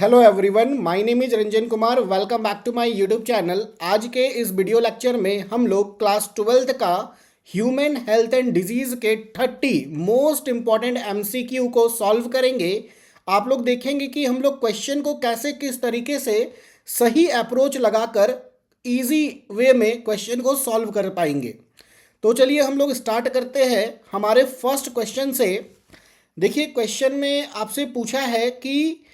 Hello everyone, my name is Ranjan Kumar. Welcome back to my YouTube channel. आज के इस video lecture में हम लोग क्लास 12th का ह्यूमन हेल्थ एंड डिजीज के 30 मोस्ट इंपॉर्टेंट एमसीक्यू को सॉल्व करेंगे। आप लोग देखेंगे कि हम लोग क्वेश्चन को कैसे किस तरीके से सही अप्रोच लगाकर इजी वे में क्वेश्चन को सॉल्व कर पाएंगे। तो चलिए हम लोग स्टार्ट करते हैं हमारे फर्स्ट क्वेश्चन से। देखिए, क्वेश्चन में आपसे पूछा है कि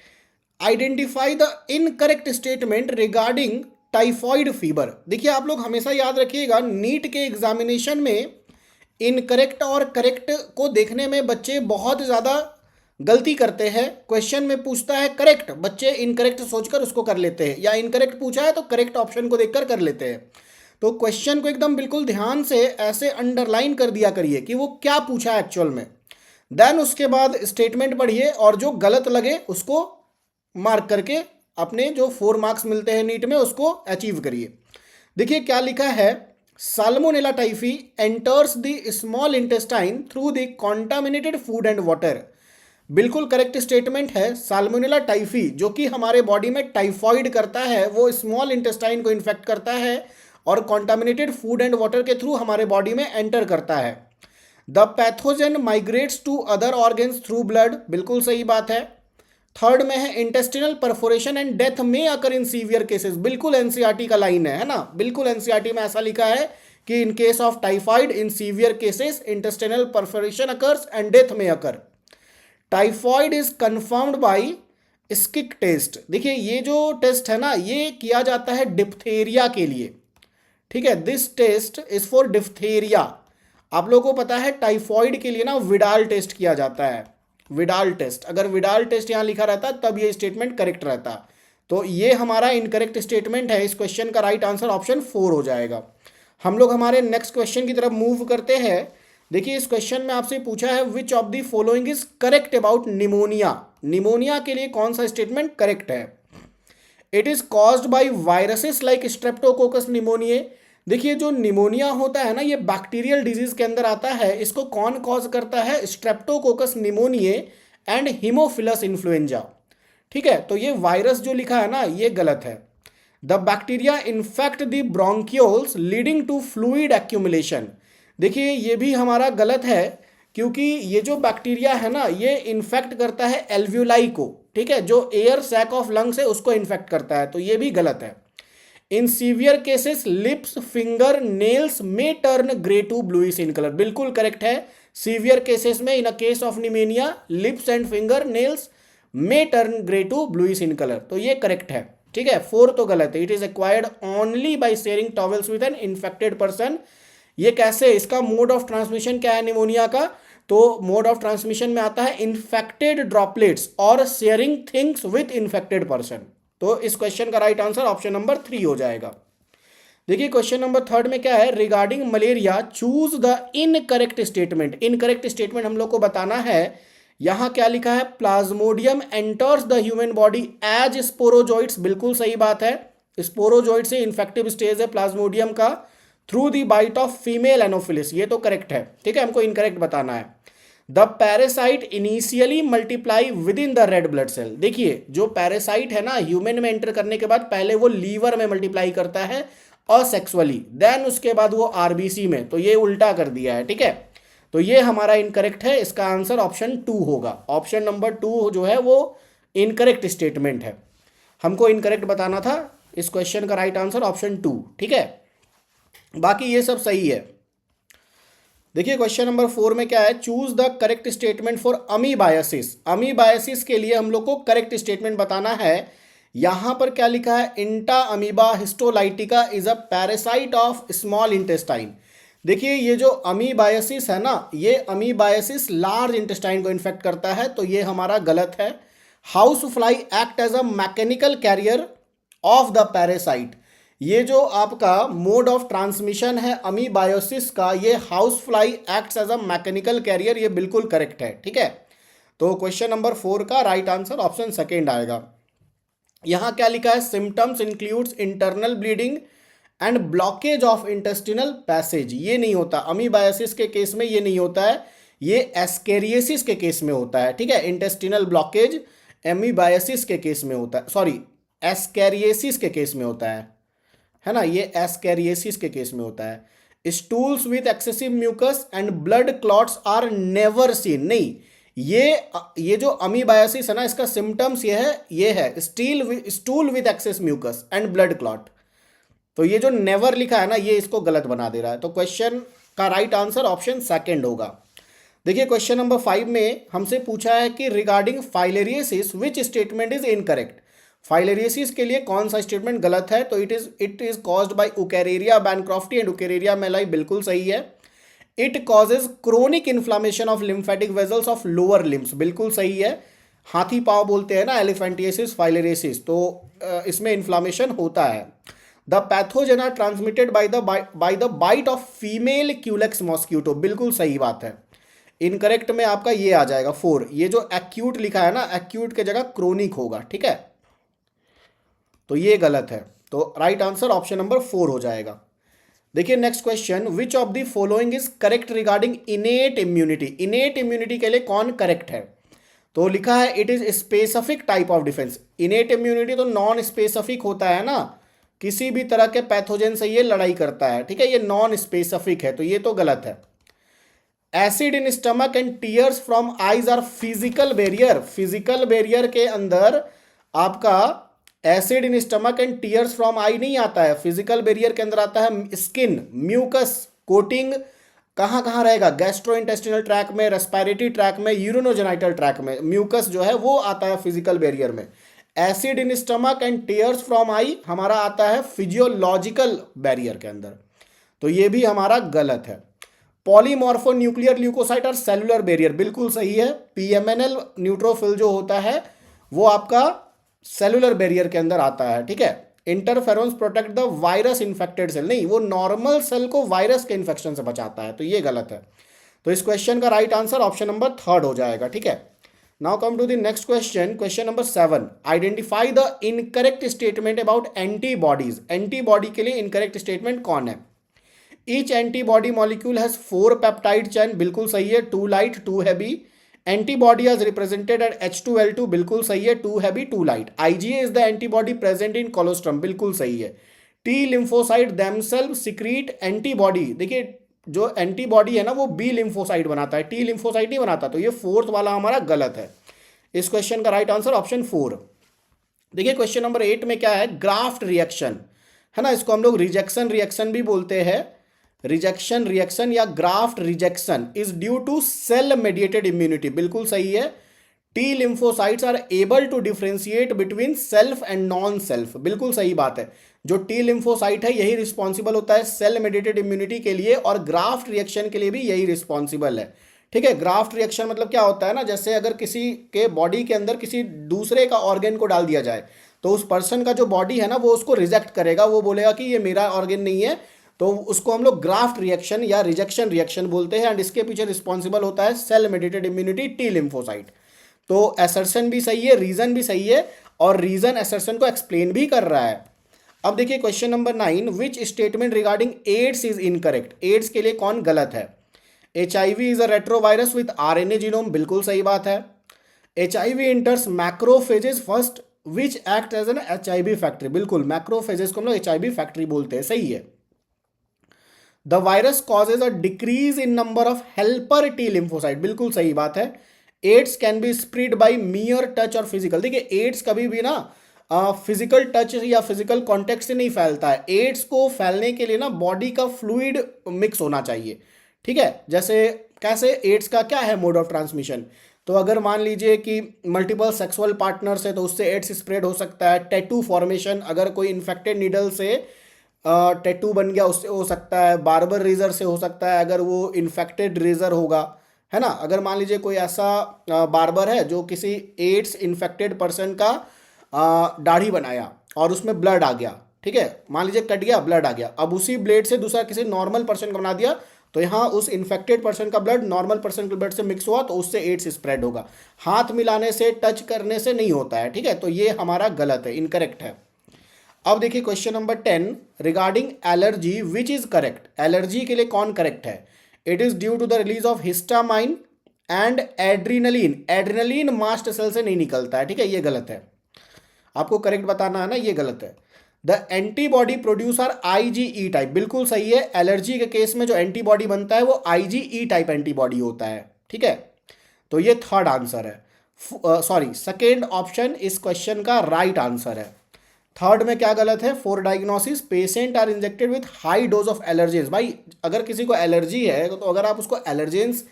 identify the incorrect statement regarding typhoid fever. देखिए, आप लोग हमेशा याद रखिएगा, नीट के एग्जामिनेशन में इनकरेक्ट और करेक्ट को देखने में बच्चे बहुत ज़्यादा गलती करते हैं। क्वेश्चन में पूछता है करेक्ट, बच्चे इनकरेक्ट सोचकर उसको कर लेते हैं, या इनकरेक्ट पूछा है तो करेक्ट ऑप्शन को देखकर कर लेते हैं। तो क्वेश्चन को एकदम बिल्कुल ध्यान से ऐसे अंडरलाइन कर दिया करिए कि वो क्या पूछा है एक्चुअल में। देन उसके बाद स्टेटमेंट पढ़िए और जो गलत लगे उसको मार्क करके अपने जो 4 मार्क्स मिलते हैं नीट में उसको अचीव करिए। देखिए क्या लिखा है, salmonella typhi enters the small intestine through the contaminated food and water. बिल्कुल करेक्ट स्टेटमेंट है। साल्मोनेला टाइफी जो कि हमारे बॉडी में टाइफॉइड करता है, वो स्मॉल इंटेस्टाइन को इन्फेक्ट करता है और कॉन्टामिनेटेड फूड एंड वाटर के थ्रू हमारे बॉडी में एंटर करता है। The pathogen migrates to other organs through blood, बिल्कुल सही बात है। थर्ड में है इंटेस्टिनल परफोरेशन एंड डेथ में अकर इन सीवियर केसेस, बिल्कुल एनसीईआरटी का लाइन है ना, बिल्कुल एनसीईआरटी में ऐसा लिखा है कि in case of typhoid in severe cases intestinal perforation occurs and death में occur. Typhoid is confirmed by Schick test. देखिए ये जो टेस्ट है ना, ये किया जाता है डिप्थेरिया के लिए, ठीक है। This test is for diphtheria. आप लोगों को पता है टाइफॉइड के लिए ना विडाल टेस्ट किया जाता है, विडाल टेस्ट। अगर विडाल टेस्ट यहां लिखा रहता तब ये स्टेटमेंट करेक्ट रहता। तो ये हमारा इनकरेक्ट स्टेटमेंट है। इस क्वेश्चन का राइट आंसर ऑप्शन 4 हो जाएगा। हम लोग हमारे नेक्स्ट क्वेश्चन की तरफ मूव करते हैं। देखिए, इस क्वेश्चन में आपसे पूछा है which of the following is correct about pneumonia. Pneumonia के लिए कौन सा स्टेटमेंट करेक्ट है? It is caused by viruses like streptococcus pneumoniae. देखिए, जो निमोनिया होता है ना, ये बैक्टीरियल डिजीज के अंदर आता है। इसको कौन कॉज करता है? स्ट्रेप्टोकोकस निमोनिये एंड हीमोफिलस इन्फ्लुएंजा, ठीक है। तो ये वायरस जो लिखा है ना, ये गलत है। The bacteria infect the bronchioles leading to fluid accumulation. देखिए ये भी हमारा गलत है, क्योंकि ये जो बैक्टीरिया है ना, ये इन्फेक्ट करता है एल्व्यूलाई को, ठीक है, जो एयर सैक ऑफ लंग्स है उसको इन्फेक्ट करता है, तो ये भी गलत है। In severe cases lips finger nails में turn grey to bluish in colour, बिल्कुल करेक्ट है। सीवियर केसेस में in a case of pneumonia lips and finger nails में turn grey to bluish in colour, तो ये करेक्ट है, ठीक है। 4 तो गलत है। It is acquired only by sharing towels with an infected person. ये कैसे? इसका मोड ऑफ ट्रांसमिशन क्या है निमोनिया का? तो मोड ऑफ ट्रांसमिशन में आता है इन्फेक्टेड ड्रॉपलेट्स और sharing things with infected person. तो इस क्वेश्चन का राइट आंसर ऑप्शन नंबर 3 हो जाएगा। देखिए क्वेश्चन नंबर 3 में क्या है, regarding malaria choose the incorrect statement. Incorrect statement हम लोग को बताना है। यहां क्या लिखा है, plasmodium enters the human body as sporozoites, बिल्कुल सही बात है। स्पोरोजोइट से इन्फेक्टिव स्टेज है प्लाज्मोडियम का, through the bite of female anopheles, ये तो करेक्ट है, ठीक है। हमको इनकरेक्ट बताना है। The parasite initially multiply within the red blood cell. देखिए जो पैरासाइट है ना, ह्यूमन में एंटर करने के बाद पहले वो लीवर में मल्टीप्लाई करता है असेक्सुअली, देन उसके बाद वो आरबीसी में, तो ये उल्टा कर दिया है, ठीक है। तो ये हमारा इनकरेक्ट है। इसका आंसर ऑप्शन 2 होगा। ऑप्शन नंबर 2 जो है वो इनकरेक्ट स्टेटमेंट है। हमको इनकरेक्ट बताना था। इस क्वेश्चन का राइट आंसर ऑप्शन 2, ठीक है। बाकी ये सब सही है। देखिए क्वेश्चन नंबर 4 में क्या है, choose the correct statement for amoebiasis. Amoebiasis के लिए हम लोग को करेक्ट स्टेटमेंट बताना है। यहां पर क्या लिखा है, entamoeba histolytica is a parasite of small intestine. देखिए ये जो अमीबायासिस है ना, ये अमीबायासिस लार्ज इंटेस्टाइन को इन्फेक्ट करता है, तो ये हमारा गलत है। House fly act as a mechanical carrier of the parasite. ये जो आपका मोड ऑफ ट्रांसमिशन है अमीबायोसिस का, ये house fly acts as a mechanical carrier, ये बिल्कुल करेक्ट है, ठीक है। तो क्वेश्चन नंबर 4 का राइट आंसर ऑप्शन 2 आएगा। यहां क्या लिखा है, symptoms includes internal bleeding and blockage of intestinal passage. ये नहीं होता अमीबायोसिस के केस में, ये नहीं होता है, ये एस्केरियोसिस के केस में होता है, ठीक है। इंटेस्टिनल ब्लॉकेज एमीबायसिस के केस में होता है, सॉरी एस्कैरिएसिस के केस में होता है ना, ये एस्कैरिएसिस के केस में होता है। Stools with excessive mucus and blood clots are never seen, नहीं, ये जो अमीबायसिस है ना, इसका सिम्टम्स ये है stool with excess mucus and blood clot. तो ये जो नेवर लिखा है ना, ये इसको गलत बना दे रहा है। तो क्वेश्चन का राइट आंसर ऑप्शन सेकंड होगा। देखिए क्वेश्चन नंबर 5 में हमसे पूछा है कि regarding filariasis which statement is incorrect. Filariasis के लिए कौन सा स्टेटमेंट गलत है? तो it is caused by Wuchereria bancrofti and Wuchereria malayi, बिल्कुल सही है। It causes chronic inflammation of lymphatic vessels of lower limbs, बिल्कुल सही है। हाथी पाव बोलते हैं ना एलिफेंटियसिस फाइलेरियसिस, तो इसमें इन्फ्लामेशन होता है। The pathogen are transmitted by the bite of female culex mosquito, बिल्कुल सही बात है। इनकरेक्ट में आपका ये आ जाएगा 4, ये जो एक्यूट लिखा है ना, एक्यूट के जगह क्रोनिक होगा, ठीक है, तो ये गलत है। तो राइट आंसर ऑप्शन नंबर 4 हो जाएगा। देखिए next question, which of the following is correct regarding innate immunity. Innate immunity के लिए कौन करेक्ट है? तो लिखा है it is specific type of defence. Innate immunity तो नॉन स्पेसिफिक होता है ना, किसी भी तरह के पैथोजन से ये लड़ाई करता है, ठीक है, ये नॉन स्पेसिफिक है, तो ये तो गलत है। Acid in stomach and tears from eyes are physical barrier. Physical barrier के अंदर आपका acid in stomach and tears from eye नहीं आता है, फिजिकल बैरियर के अंदर आता है स्किन, म्यूकस कोटिंग। कहाँ कहाँ रहेगा? गैस्ट्रोइंटेस्टिनल ट्रैक में, रेस्पिरेटरी ट्रैक में, यूरिनोजेनाइटल ट्रैक में म्यूकस जो है वो आता है फिजिकल बैरियर में। Acid in stomach and tears from आई हमारा आता है फिजियोलॉजिकल बैरियर के अंदर, तो ये भी हमारा गलत है। पॉलीमॉर्फो न्यूक्लियर ल्यूकोसाइट और सेलुलर बैरियर, बिल्कुल सही है। पीएमएनएल न्यूट्रोफिल जो होता है वो आपका सेलुलर बैरियर के अंदर आता है, ठीक है। Interferons protect the virus infected cell, नहीं, वो नॉर्मल सेल को वायरस के इन्फेक्शन से बचाता है, तो ये गलत है। तो इस क्वेश्चन का राइट आंसर ऑप्शन नंबर 3 हो जाएगा, ठीक है। Now come to the next question, question number 7, identify the incorrect statement about antibodies. Antibody के लिए इनकरेक्ट स्टेटमेंट कौन है? Each antibody molecule has 4 peptide chain, बिल्कुल सही है, 2 light 2 heavy. Antibody is represented at H2L2, बिल्कुल सही है, 2 heavy 2 light. IgA is the antibody present in colostrum, बिल्कुल सही है। T lymphocyte themselves secrete antibody, देखिए जो एंटीबॉडी है ना वो बी लिम्फोसाइट बनाता है, टी लिम्फोसाइट नहीं बनाता, तो ये 4th वाला हमारा गलत है। इस क्वेश्चन का राइट आंसर ऑप्शन 4। देखिए क्वेश्चन नंबर 8 में क्या है? ग्राफ्ट रिएक्शन है ना, इसको हम लोग रिजेक्शन रिएक्शन भी बोलते हैं। रिजेक्शन रिएक्शन या graft rejection is due to cell mediated immunity, बिल्कुल सही है। T lymphocytes are able to differentiate between self and non self, बिल्कुल सही बात है। जो टी लिम्फोसाइट है यही रिस्पॉन्सिबल होता है सेल मेडिएटेड इम्यूनिटी के लिए, और ग्राफ्ट रिएक्शन के लिए भी यही रिस्पॉन्सिबल है, ठीक है। ग्राफ्ट रिएक्शन मतलब क्या होता है ना, जैसे अगर किसी के बॉडी के अंदर किसी दूसरे का ऑर्गन को डाल दिया जाए तो उस पर्सन का जो बॉडी है ना वो उसको रिजेक्ट करेगा, वो बोलेगा कि ये मेरा ऑर्गन नहीं है, तो उसको हम लोग ग्राफ्ट रिएक्शन या रिजेक्शन रिएक्शन बोलते हैं। एंड इसके पीछे रिस्पॉन्सिबल होता है cell mediated immunity, T lymphocyte. तो असर्शन भी सही है, रीजन भी सही है, और रीजन असर्शन को एक्सप्लेन भी कर रहा है। अब देखिए question number 9, which statement regarding AIDS is incorrect. AIDS के लिए कौन गलत है? HIV is a retrovirus with RNA genome, बिल्कुल सही बात है। HIV enters macrophages first which act as an HIV factory, बिल्कुल, मैक्रोफेजेस को हम लोग HIV फैक्ट्री बोलते हैं, सही है। The virus causes a decrease in number of helper T lymphocyte, बिल्कुल सही बात है। AIDS can be spread by मियर touch और फिजिकल, देखिए एड्स कभी भी ना फिजिकल टच या फिजिकल कॉन्टेक्ट से नहीं फैलता है। एड्स को फैलने के लिए ना बॉडी का फ्लूइड मिक्स होना चाहिए, ठीक है। जैसे कैसे एड्स का क्या है मोड ऑफ ट्रांसमिशन, तो अगर मान लीजिए कि मल्टीपल सेक्सुअल पार्टनर्स है तो उससे एड्स स्प्रेड हो सकता है। टैटू फॉर्मेशन, अगर कोई इन्फेक्टेड नीडल से टैटू बन गया उससे हो सकता है। बार्बर रेजर से हो सकता है अगर वो इन्फेक्टेड रेजर होगा, है ना। अगर मान लीजिए कोई ऐसा बार्बर है जो किसी एड्स इन्फेक्टेड पर्सन का दाढ़ी बनाया और उसमें ब्लड आ गया, ठीक है, मान लीजिए कट गया, ब्लड आ गया, अब उसी ब्लेड से दूसरा किसी नॉर्मल पर्सन का बना दिया, तो यहाँ उस इन्फेक्टेड पर्सन का ब्लड नॉर्मल पर्सन के ब्लड से मिक्स हुआ तो उससे एड्स स्प्रेड होगा। हाथ मिलाने से, टच करने से नहीं होता है, ठीक है, तो ये हमारा गलत है, इनकरेक्ट है। अब देखिए question number 10, regarding allergy which is correct. Allergy के लिए कौन करेक्ट है? It is due to the release of histamine and adrenaline, adrenaline mast cell से नहीं निकलता है, ठीक है, ये गलत है, आपको करेक्ट बताना है ना, ये गलत है। The antibody produce are IgE type, बिल्कुल सही है, एलर्जी के केस में जो एंटीबॉडी बनता है वो IgE टाइप एंटीबॉडी होता है, ठीक है, तो ये थर्ड आंसर है, सॉरी सेकेंड ऑप्शन इस क्वेश्चन का राइट आंसर है। थर्ड में क्या गलत है, for diagnosis patient are injected with high dose of allergens, भाई अगर किसी को एलर्जी है तो अगर आप उसको एलर्जेंस,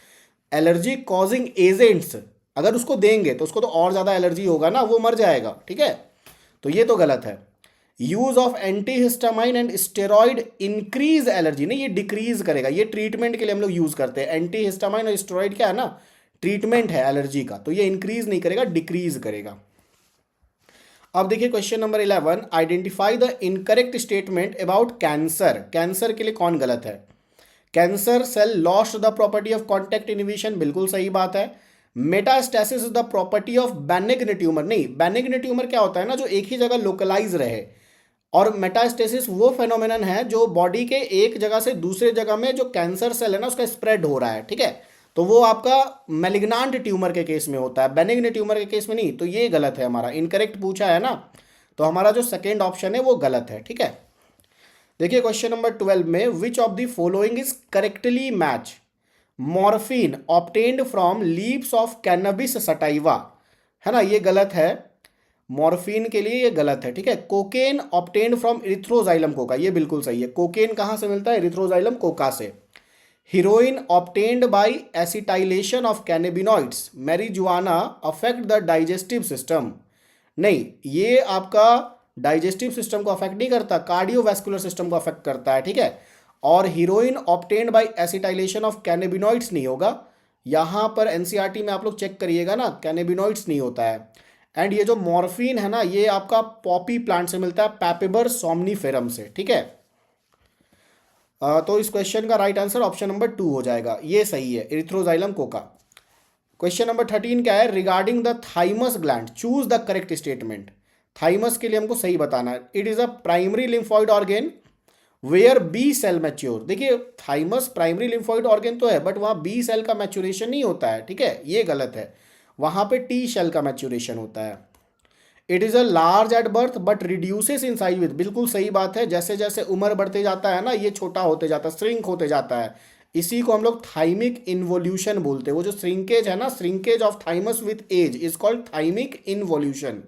एलर्जी कॉजिंग एजेंट्स अगर उसको देंगे तो उसको तो और ज़्यादा एलर्जी होगा ना, वो मर जाएगा, ठीक है, तो ये तो गलत है। Use of antihistamine and steroid increase allergy, नहीं ये डिक्रीज करेगा, ये ट्रीटमेंट के लिए हम लोग यूज करते हैं, एंटीहिस्टामाइन और स्टेरॉइड क्या है ना, ट्रीटमेंट है एलर्जी का, तो ये इंक्रीज नहीं करेगा, डिक्रीज करेगा। अब देखिए question number 11, identify the incorrect statement about cancer, cancer के लिए कौन गलत है। Cancer cell lost the property of contact inhibition, बिल्कुल सही बात है। Metastasis is the property of benign tumour, नहीं बेनिग्न ट्यूमर क्या होता है ना, जो एक ही जगह लोकलाइज रहे, और मेटास्टेसिस वो फेनोमेनन है जो बॉडी के एक जगह से दूसरे जगह में जो कैंसर सेल है ना उसका स्प्रेड हो रहा है, ठीक है, तो वो आपका मैलिग्नांट ट्यूमर के केस में होता है, बेनिग्न ट्यूमर के केस में नहीं, तो ये गलत है हमारा, इनकरेक्ट पूछा है ना, तो हमारा जो सेकेंड ऑप्शन है वो गलत है, ठीक है। देखिए क्वेश्चन नंबर 12 में, विच of the following is correctly match morphine obtained from leaves of cannabis sativa, है ना, ये गलत है, मॉर्फिन के लिए ये गलत है, ठीक है। Cocaine obtained from Erythroxylum coca, ये बिल्कुल सही है, कोकेन कहाँ से मिलता है, इरिथ्रोजाइलम कोका से। Heroin obtained by acetylation of cannabinoids marijuana affect the digestive system, नहीं ये आपका डाइजेस्टिव सिस्टम को अफेक्ट नहीं करता, कार्डियोवैस्कुलर सिस्टम को अफेक्ट करता है, ठीक है, और heroin obtained by acetylation of cannabinoids नहीं होगा, यहाँ पर एनसीईआरटी में आप लोग चेक करिएगा ना, कैनेबिनॉइड्स नहीं होता है। एंड ये जो मॉर्फिन है ना ये आपका पॉपी प्लांट से मिलता है, पैपेबर सोमनीफेरम से, ठीक है। तो इस क्वेश्चन का राइट आंसर ऑप्शन नंबर 2 हो जाएगा, ये सही है, इरिथ्रोजाइलम कोका। क्वेश्चन नंबर 13 क्या है, regarding the thymus gland choose the correct statement, thymus के लिए हमको सही बताना है। It is a primary lymphoid organ where B cell mature, देखिए थाइमस प्राइमरी लिम्फॉइड ऑर्गेन तो है बट वहाँ बी सेल का मैच्योरेशन नहीं होता है, ठीक है, ये गलत है, वहाँ पे टी सेल का मैच्योरेशन होता है। It is a large at birth but reduces in size with, बिल्कुल सही बात है, जैसे जैसे उम्र बढ़ते जाता है ना ये छोटा होते जाता है, श्रिंक होते जाता है, इसी को हम लोग थाइमिक इन्वोल्यूशन बोलते हैं, वो जो श्रिंकेज है ना, shrinkage of thymus with age is called thymic involution,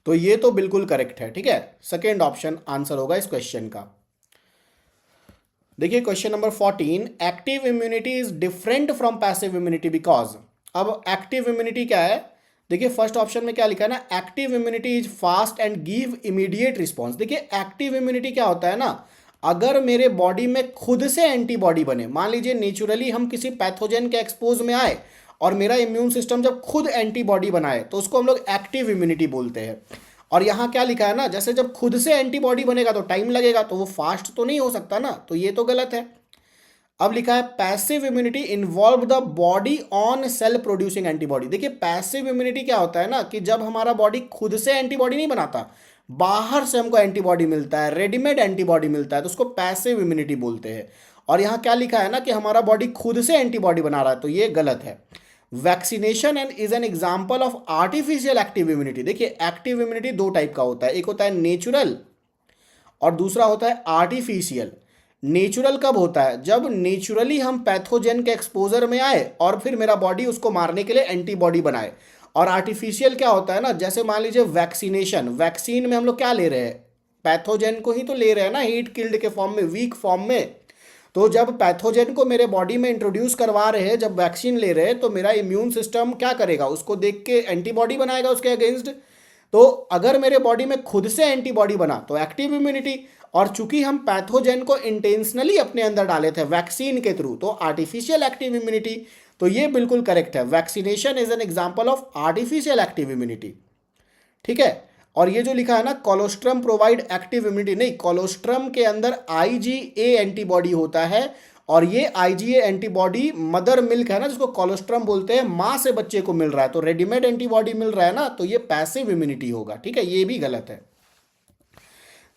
तो ये तो बिल्कुल करेक्ट है, ठीक है, सेकेंड ऑप्शन आंसर होगा इस क्वेश्चन का। देखिए question number 14, active immunity is different from passive immunity because, अब एक्टिव इम्यूनिटी क्या है, देखिए फर्स्ट ऑप्शन में क्या लिखा है ना, active immunity is fast and give immediate response, देखिए एक्टिव इम्यूनिटी क्या होता है ना, अगर मेरे बॉडी में खुद से एंटीबॉडी बने, मान लीजिए नेचुरली हम किसी पैथोजन के एक्सपोज में आए और मेरा इम्यून सिस्टम जब खुद एंटीबॉडी बनाए तो उसको हम लोग एक्टिव इम्यूनिटी बोलते हैं। और यहाँ क्या लिखा है ना, जैसे जब खुद से एंटीबॉडी बनेगा तो टाइम लगेगा, तो वो फास्ट तो नहीं हो सकता ना, तो ये तो गलत है। अब लिखा है passive immunity involve the body on sale producing antibody, देखिए पैसिव इम्यूनिटी क्या होता है ना कि जब हमारा बॉडी खुद से एंटीबॉडी नहीं बनाता, बाहर से हमको एंटीबॉडी मिलता है, रेडीमेड एंटीबॉडी मिलता है, तो उसको पैसिव इम्यूनिटी बोलते हैं। और यहाँ क्या लिखा है ना कि हमारा बॉडी खुद से एंटीबॉडी बना रहा है, तो ये गलत है। Vaccination and is an example of artificial active immunity, देखिए एक्टिव इम्यूनिटी दो टाइप का होता है, एक होता है नेचुरल और दूसरा होता है आर्टिफिशियल। नेचुरल कब होता है, जब नेचुरली हम पैथोजन के एक्सपोजर में आए और फिर मेरा बॉडी उसको मारने के लिए एंटीबॉडी बनाए। और आर्टिफिशियल क्या होता है ना, जैसे मान लीजिए वैक्सीनेशन, वैक्सीन में हम लोग क्या ले रहे हैं, पैथोजन को ही तो ले रहे हैं ना, हीट किल्ड के फॉर्म में, वीक फॉर्म में। तो जब पैथोजन को मेरे बॉडी में इंट्रोड्यूस करवा रहे हैं, जब वैक्सीन ले रहे हैं, तो मेरा इम्यून सिस्टम क्या करेगा, उसको देख के एंटीबॉडी बनाएगा उसके अगेंस्ट। तो अगर मेरे बॉडी में खुद से एंटीबॉडी बना तो एक्टिव इम्यूनिटी, और चूंकि हम पैथोजन को इंटेंशनली अपने अंदर डाले थे वैक्सीन के थ्रू, तो आर्टिफिशियल एक्टिव इम्यूनिटी, तो ये बिल्कुल करेक्ट है, vaccination is an example of artificial active immunity, ठीक है। और ये जो लिखा है ना कोलोस्ट्रम प्रोवाइड एक्टिव इम्यूनिटी, नहीं, कोलोस्ट्रम के अंदर IgA एंटीबॉडी होता है, और ये IgA एंटीबॉडी मदर मिल्क है ना जिसको कोलोस्ट्रम बोलते हैं, माँ से बच्चे को मिल रहा है, तो रेडीमेड एंटीबॉडी मिल रहा है ना, तो ये पैसिव इम्यूनिटी होगा, ठीक है, ये भी गलत है।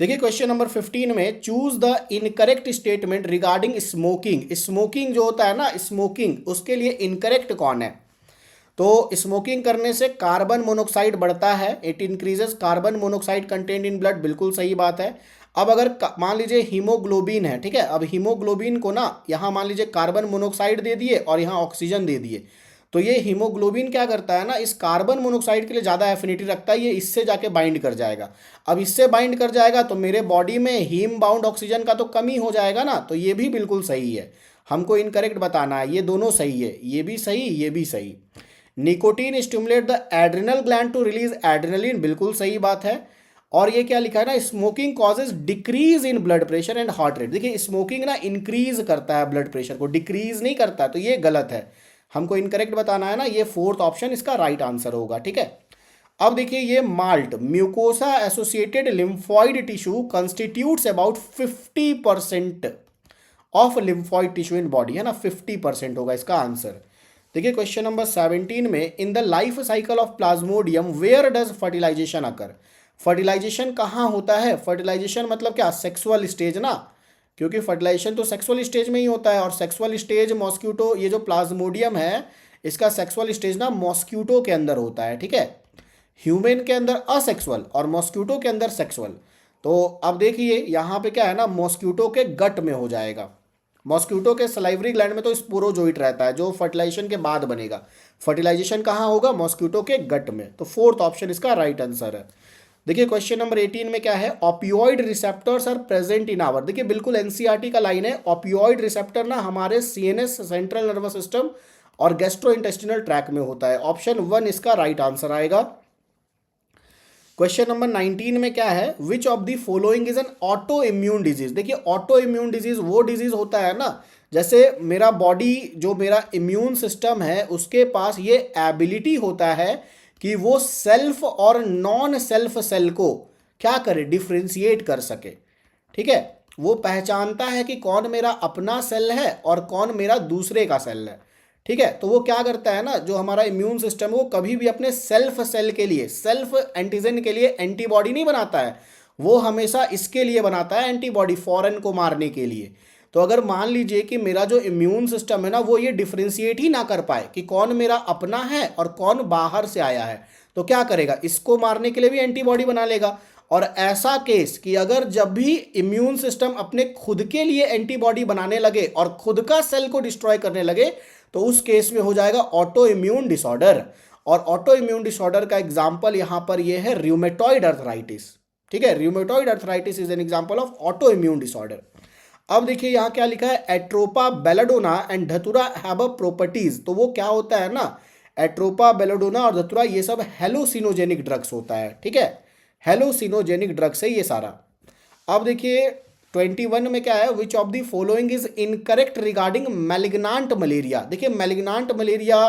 देखिए क्वेश्चन नंबर 15 में choose the incorrect statement regarding smoking. Smoking जो होता है ना, स्मोकिंग, उसके लिए इनकरेक्ट कौन है? तो स्मोकिंग करने से कार्बन मोनोऑक्साइड बढ़ता है, it increases carbon monoxide content in blood, बिल्कुल सही बात है। अब अगर मान लीजिए हीमोग्लोबिन है, ठीक है, अब हीमोग्लोबिन को ना यहाँ मान लीजिए कार्बन मोनोऑक्साइड दे दिए और यहाँ ऑक्सीजन दे दिए, तो ये हीमोग्लोबिन क्या करता है ना, इस कार्बन मोनोऑक्साइड के लिए ज़्यादा एफिनिटी रखता है, ये इससे जाके बाइंड कर जाएगा। अब इससे बाइंड कर जाएगा तो मेरे बॉडी में हीम बाउंड ऑक्सीजन का तो कमी हो जाएगा ना, तो ये भी बिल्कुल सही है। हमको इनकरेक्ट बताना है, ये दोनों सही है, ये भी सही, ये भी सही। Nicotine stimulate the adrenal gland to release adrenaline, बिल्कुल सही बात है। और ये क्या लिखा है ना, smoking causes decrease in blood pressure and heart rate. देखिए स्मोकिंग ना इंक्रीज करता है ब्लड प्रेशर को, डिक्रीज नहीं करता, तो ये गलत है, हमको इनकरेक्ट बताना है ना, ये फोर्थ ऑप्शन इसका राइट आंसर होगा, ठीक है। अब देखिए ये malt mucosa associated lymphoid tissue constitutes about 50% of lymphoid tissue in body, है ना, 50% होगा इसका आंसर। देखिए क्वेश्चन नंबर 17 में in the life cycle of plasmodium where does fertilisation occur. Fertilisation कहाँ होता है? फर्टिलाइजेशन मतलब क्या, सेक्सुअल स्टेज ना, क्योंकि फर्टिलाइजेशन तो सेक्सुअल स्टेज में ही होता है, और सेक्सुअल स्टेज मॉस्क्यूटो, ये जो प्लाज्मोडियम है इसका सेक्सुअल स्टेज ना मॉस्क्यूटो के अंदर होता है, ठीक है। ह्यूमन के अंदर असेक्सुअल और मॉस्क्यूटो के अंदर सेक्सुअल। तो अब देखिए यहाँ पे क्या है ना, मॉस्क्यूटो के गट में हो जाएगा। मॉस्क्यूटो के सलाइवरी ग्लैंड में तो स्पोरोजोइट रहता है जो फर्टिलाइजेशन के बाद बनेगा। फर्टिलाइजेशन कहाँ होगा? मॉस्क्यूटो के गट में। तो फोर्थ ऑप्शन इसका राइट आंसर है। देखिए क्वेश्चन नंबर 18 में क्या है, opioid receptors are present in our. देखिए बिल्कुल एनसीईआरटी का लाइन है, ऑपियोइड रिसेप्टर ना हमारे सीएनएस सेंट्रल नर्वस सिस्टम और गैस्ट्रोइंटेस्टिनल ट्रैक में होता है। ऑप्शन 1 इसका राइट आंसर आएगा। क्वेश्चन नंबर 19 में क्या है, which of the following is an auto immune disease. देखिए ऑटो इम्यून डिजीज वो डिजीज होता है ना, जैसे मेरा बॉडी जो मेरा इम्यून सिस्टम है उसके पास ये एबिलिटी होता है कि वो सेल्फ और नॉन सेल्फ सेल को क्या करे, डिफ्रेंशिएट कर सके, ठीक है। वो पहचानता है कि कौन मेरा अपना सेल है और कौन मेरा दूसरे का सेल है, ठीक है। तो वो क्या करता है ना, जो हमारा इम्यून सिस्टम है वो कभी भी अपने सेल्फ सेल के लिए, सेल्फ एंटीजन के लिए एंटीबॉडी नहीं बनाता है, वो हमेशा इसके लिए बनाता है एंटीबॉडी, फॉरेन को मारने के लिए। तो अगर मान लीजिए कि मेरा जो इम्यून सिस्टम है ना वो ये डिफ्रेंशिएट ही ना कर पाए कि कौन मेरा अपना है और कौन बाहर से आया है, तो क्या करेगा, इसको मारने के लिए भी एंटीबॉडी बना लेगा। और ऐसा केस कि अगर जब भी इम्यून सिस्टम अपने खुद के लिए एंटीबॉडी बनाने लगे और खुद का सेल को डिस्ट्रॉय करने लगे, तो उस केस में हो जाएगा ऑटो इम्यून डिसऑर्डर। और ऑटो इम्यून डिसऑर्डर का एग्जांपल यहां पर ये है र्यूमेटॉइड अर्थराइटिस, ठीक है। Rheumatoid arthritis is an example of auto immune disorder. अब देखिए यहां क्या लिखा है, Atropa belladonna and datura have a properties. तो वो क्या होता है ना, एट्रोपा बेलाडोना और धतुरा ये सब हेलोसिनोजेनिक ड्रग्स होता है, ठीक है, हेलोसिनोजेनिक ड्रग्स है ये सारा। अब देखिए 21 में क्या है, which of the following is incorrect regarding malignant malaria. देखिए malignant malaria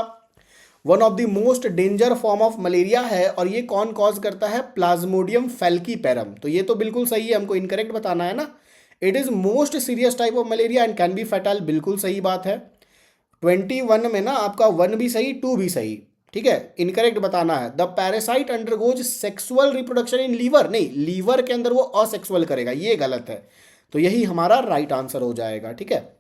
one of the most danger form of malaria है, और ये कौन कॉज करता है, प्लाज्मोडियम फैल्कीपेरम। तो ये तो बिल्कुल सही है, हमको इनकरेक्ट बताना है ना। It is most serious type of malaria and can be fatal, बिल्कुल सही बात है। 21 में ना आपका 1 भी सही 2 भी सही, ठीक है। इनकरेक्ट बताना है, the parasite undergoes sexual reproduction in liver, नहीं, लीवर के अंदर वो असेक्सुअल करेगा, ये गलत है। तो यही हमारा राइट आंसर हो जाएगा, ठीक है।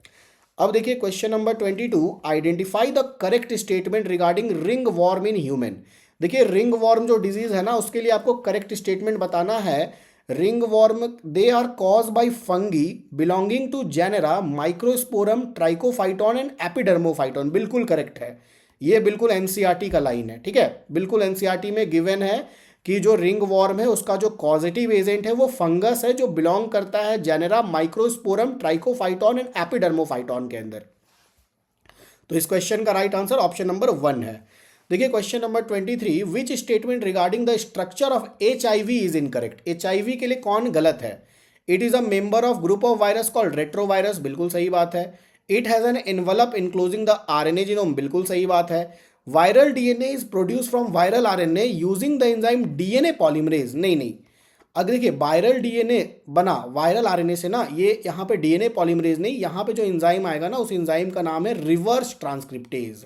अब देखिए question number 22, identify the correct statement regarding ringworm in human. देखिए रिंग वॉर्म जो डिजीज है ना उसके लिए आपको करेक्ट स्टेटमेंट बताना है। Ringworm they are cause by fungi belonging to genera microsporum trichophyton and epidermophyton, बिल्कुल करेक्ट है, ये बिल्कुल एनसीईआरटी का लाइन है, ठीक है, बिल्कुल एनसीईआरटी में गिवन है कि जो रिंग वॉर्म है उसका जो कॉजेटिव एजेंट है वो फंगस है जो बिलोंग करता है genera microsporum trichophyton and Epidermophyton के अंदर। तो इस क्वेश्चन का राइट आंसर ऑप्शन नंबर 1 है। देखिए question number 23, which statement regarding the structure of HIV is incorrect. HIV के लिए कौन गलत है, it is a member of group of virus called retrovirus, बिल्कुल सही बात है। It has an envelope enclosing the RNA genome, बिल्कुल सही बात है। Viral DNA is produce from viral RNA using the enzyme DNA polymerase, नहीं। अगर देखिए वायरल DNA बना वायरल RNA से ना, ये यहाँ पे DNA पॉलीमरेज नहीं, यहाँ पे जो एंजाइम आएगा ना उस एंजाइम का नाम है रिवर्स ट्रांसक्रिप्टेज।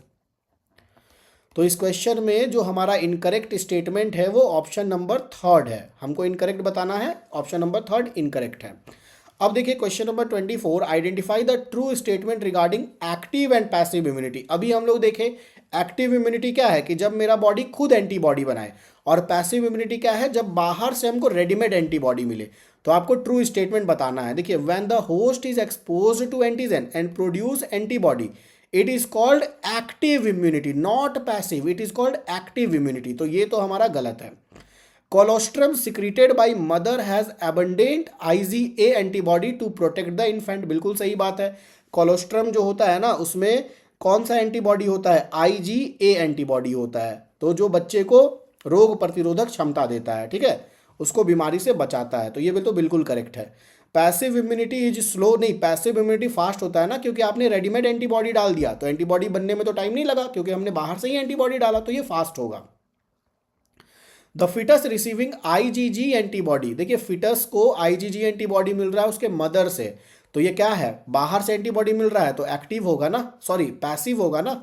तो इस क्वेश्चन में जो हमारा इनकरेक्ट स्टेटमेंट है वो ऑप्शन नंबर थर्ड है, हमको इनकरेक्ट बताना है, ऑप्शन नंबर थर्ड इनकरेक्ट है। अब देखिए question number 24, identify the true statement regarding active and passive immunity. अभी हम लोग देखें एक्टिव इम्यूनिटी क्या है कि जब मेरा बॉडी खुद एंटीबॉडी बनाए, और पैसिव इम्यूनिटी क्या है जब बाहर से हमको रेडीमेड एंटीबॉडी मिले। तो आपको ट्रू स्टेटमेंट बताना है। देखिए when the host is exposed to antigen and produce antibody it is called active immunity, not passive, it is called active immunity. तो ये तो हमारा गलत है। Colostrum secreted by mother has abundant IgA antibody to protect the infant, बिल्कुल सही बात है। कोलोस्ट्रम जो होता है ना उसमें कौन सा एंटीबॉडी होता है, IgA एंटीबॉडी होता है, तो जो बच्चे को रोग प्रतिरोधक क्षमता देता है, ठीक है, उसको बीमारी से बचाता है। तो ये तो बिल्कुल करेक्ट है। पैसिव इम्यूनिटी इज स्लो, नहीं, पैसिव इम्यूनिटी फास्ट होता है ना, क्योंकि आपने रेडीमेड एंटीबॉडी डाल दिया, तो एंटीबॉडी बनने में तो टाइम नहीं लगा क्योंकि हमने बाहर से ही एंटीबॉडी डाला, तो ये फास्ट होगा। The foetus receiving IgG antibody, देखिए फिटस को IgG एंटीबॉडी मिल रहा है उसके मदर से, तो ये क्या है, बाहर से एंटीबॉडी मिल रहा है तो एक्टिव होगा ना, सॉरी पैसिव होगा ना।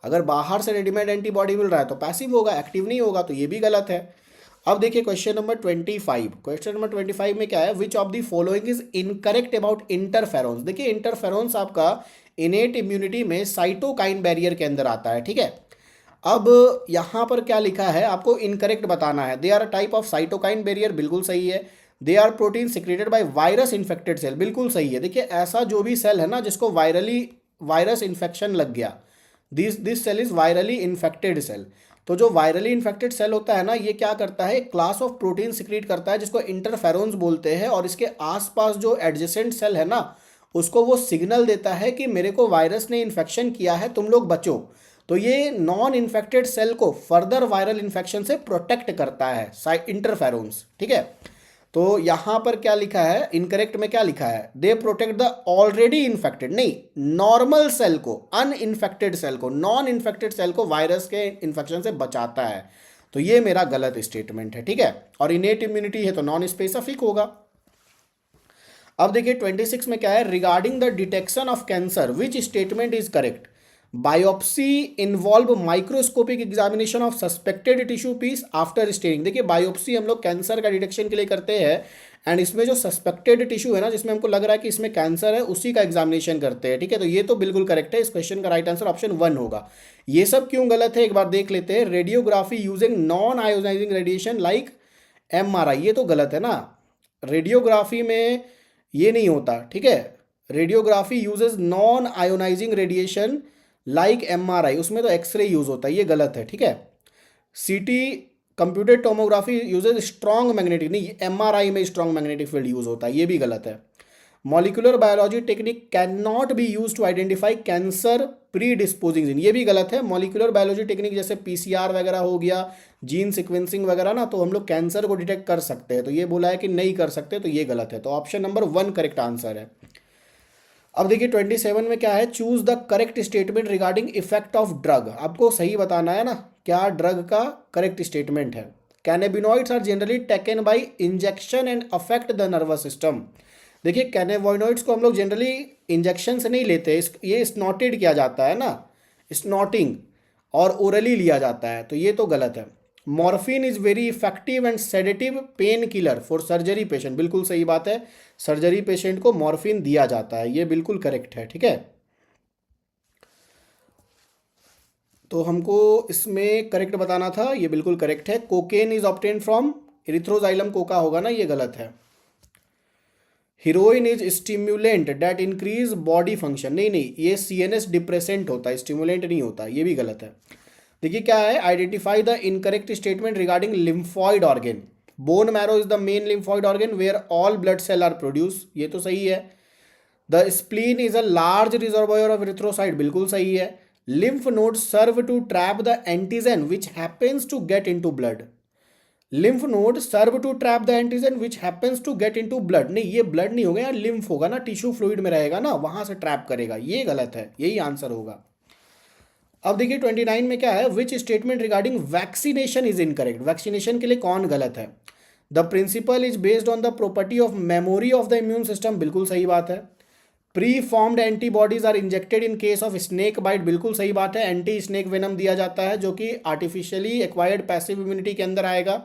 अगर बाहर से रेडीमेड एंटीबॉडी मिल रहा है तो पैसिव होगा, एक्टिव नहीं होगा, तो ये भी गलत है। अब देखिए क्वेश्चन नंबर 25, क्वेश्चन नंबर 25 में क्या है, which of the following is incorrect about interferons. देखिए इंटरफेरोन्स आपका इनेट इम्यूनिटी में साइटोकाइन बैरियर के अंदर आता है, ठीक है। अब यहाँ पर क्या लिखा है, आपको इनकरेक्ट बताना है। They are type of cytokine barrier, बिल्कुल सही है। They are protein secreted by virus infected cell, बिल्कुल सही है। देखिए ऐसा जो भी सेल है ना जिसको वायरस इन्फेक्शन लग गया, this cell is virally infected cell. तो जो वायरली इन्फेक्टेड सेल होता है ना, ये क्या करता है, एक क्लास ऑफ प्रोटीन सिक्रीट करता है जिसको इंटरफेरोन्स बोलते हैं, और इसके आसपास जो एडजेसेंट सेल है ना उसको वो सिग्नल देता है कि मेरे को वायरस ने इन्फेक्शन किया है, तुम लोग बचो। तो ये नॉन इन्फेक्टेड सेल को फर्दर वायरल इन्फेक्शन से प्रोटेक्ट करता है, इंटरफेरोन्स, ठीक है। तो यहां पर क्या लिखा है, इनकरेक्ट में क्या लिखा है, they protect the already infected, नहीं, नॉर्मल सेल को, अनइन्फेक्टेड सेल को, नॉन इन्फेक्टेड सेल को वायरस के इन्फेक्शन से बचाता है। तो ये मेरा गलत स्टेटमेंट है, ठीक है। और इनेट इम्यूनिटी है तो नॉन स्पेसिफिक होगा। अब देखिए 26 में क्या है, regarding the detection of cancer which statement is correct. Biopsy involve microscopic examination of suspected tissue piece after staining. देखिए बायोप्सी हम लोग कैंसर का डिटेक्शन के लिए करते हैं, एंड इसमें जो सस्पेक्टेड टिश्यू है ना जिसमें हमको लग रहा है कि इसमें कैंसर है, उसी का एग्जामिनेशन करते हैं, ठीक है। तो ये तो बिल्कुल करेक्ट है, इस क्वेश्चन का राइट आंसर ऑप्शन 1 होगा। ये सब क्यों गलत है एक बार देख लेते हैं। Radiography using non ionising radiation like MRI, ये तो गलत है ना, रेडियोग्राफी में ये नहीं होता, ठीक है। Radiography uses non ionising radiation like MRI, उसमें तो एक्सरे यूज होता है, ये गलत है, ठीक है। CT computer tomography uses strong magnetic, नहीं, MRI में स्ट्रॉन्ग मैग्नेटिक फील्ड यूज होता है, ये भी गलत है। Molecular biology technique can not be use to identify cancer predisposing gene, ये भी गलत है। मॉलिक्यूलर बायोलॉजी टेक्निक जैसे PCR वगैरह हो गया, जीन सिक्वेंसिंग वगैरह ना, तो हम लोग कैंसर को डिटेक्ट कर सकते हैं, तो ये बोला है कि नहीं कर सकते, तो ये गलत है। तो ऑप्शन नंबर 1 करेक्ट आंसर है। अब देखिए 27 में क्या है, choose the correct statement regarding effect of drug. आपको सही बताना है ना, क्या ड्रग का करेक्ट स्टेटमेंट है। Cannabinoids are generally taken by injection and affect the nervous system. देखिए कैनेबिनॉइड्स को हम लोग जनरली इंजेक्शन से नहीं लेते, ये स्नॉटेड किया जाता है ना, स्नॉटिंग, और ओरली लिया जाता है, तो ये तो गलत है। Morphine is very effective and sedative pain killer for surgery patient, बिल्कुल सही बात है, सर्जरी पेशेंट को मॉर्फिन दिया जाता है, ये बिल्कुल करेक्ट है, ठीक है। तो हमको इसमें करेक्ट बताना था, ये बिल्कुल करेक्ट है। Cocaine is obtain from Erythroxylum Coca होगा ना, ये गलत है। Heroine is stimulant that increase body function, नहीं, ये CNS डिप्रेसेंट होता है, स्टिमुलेंट नहीं होता, ये भी गलत है। देखिए क्या है, identify the incorrect statement regarding lymphoid organ. Bone marrow is the main lymphoid organ where all blood cell are produce, ये तो सही है। The spleen is a large reservoir of erythrocyte, बिल्कुल सही है। Lymph nodes serve to trap the antigen which happens to get into blood. Lymph node serve to trap the antigen which happens to get into blood, नहीं, ये blood नहीं होगा यार, lymph होगा ना, टिश्यू फ्लूइड में रहेगा ना, वहां से ट्रैप करेगा, ये गलत है, यही आंसर होगा। अब देखिए 29 में क्या है, which statement regarding vaccination is incorrect. Vaccination के लिए कौन गलत है। The principle is based on the property of memory of the immune system, बिल्कुल सही बात है। Preformed antibodies are injected in case of snake bite, बिल्कुल सही बात है, एंटी स्नेक वेनम दिया जाता है जो कि आर्टिफिशियली एक्वायर्ड पैसिव इम्यूनिटी के अंदर आएगा।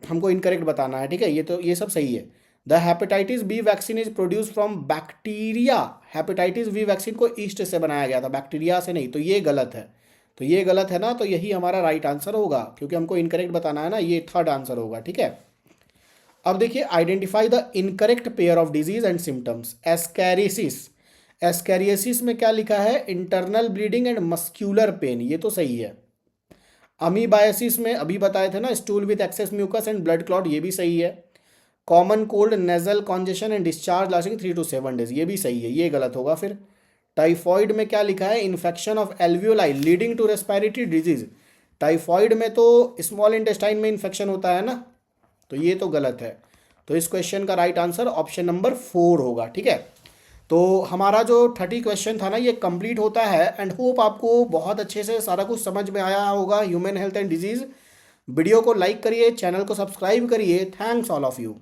हमको इनकरेक्ट बताना है, ठीक है, ये सब सही है। The hepatitis B vaccine is produce from bacteria, hepatitis B vaccine को ईस्ट से बनाया गया था, बैक्टीरिया से नहीं, तो ये गलत है। तो ये गलत है ना, तो यही हमारा राइट आंसर होगा, क्योंकि हमको इनकरेक्ट बताना है ना, ये थर्ड आंसर होगा, ठीक है। अब देखिए, identify the incorrect pair of disease and symptoms. Ascariasis, ascariasis में क्या लिखा है, internal bleeding and muscular pain, ये तो सही है। अमीबायसिस में अभी बताए थे ना, stool with excess mucus and blood clot, ये भी सही है। Common cold, nasal congestion and discharge lasting 3 to 7 days, ये भी सही है, ये गलत होगा फिर। टाइफॉइड में क्या लिखा है, infection of alveoli leading to respiratory disease, typhoid में तो स्मॉल इंटेस्टाइन में इन्फेक्शन होता है ना, तो ये तो गलत है। तो इस क्वेश्चन का राइट आंसर ऑप्शन नंबर 4 होगा, ठीक है। तो हमारा जो 30 क्वेश्चन था ना, ये कंप्लीट होता है। एंड होप आपको बहुत अच्छे से सारा कुछ समझ में आया होगा human health and disease. Video को लाइक करिए, चैनल को सब्सक्राइब करिए। Thanks all of you.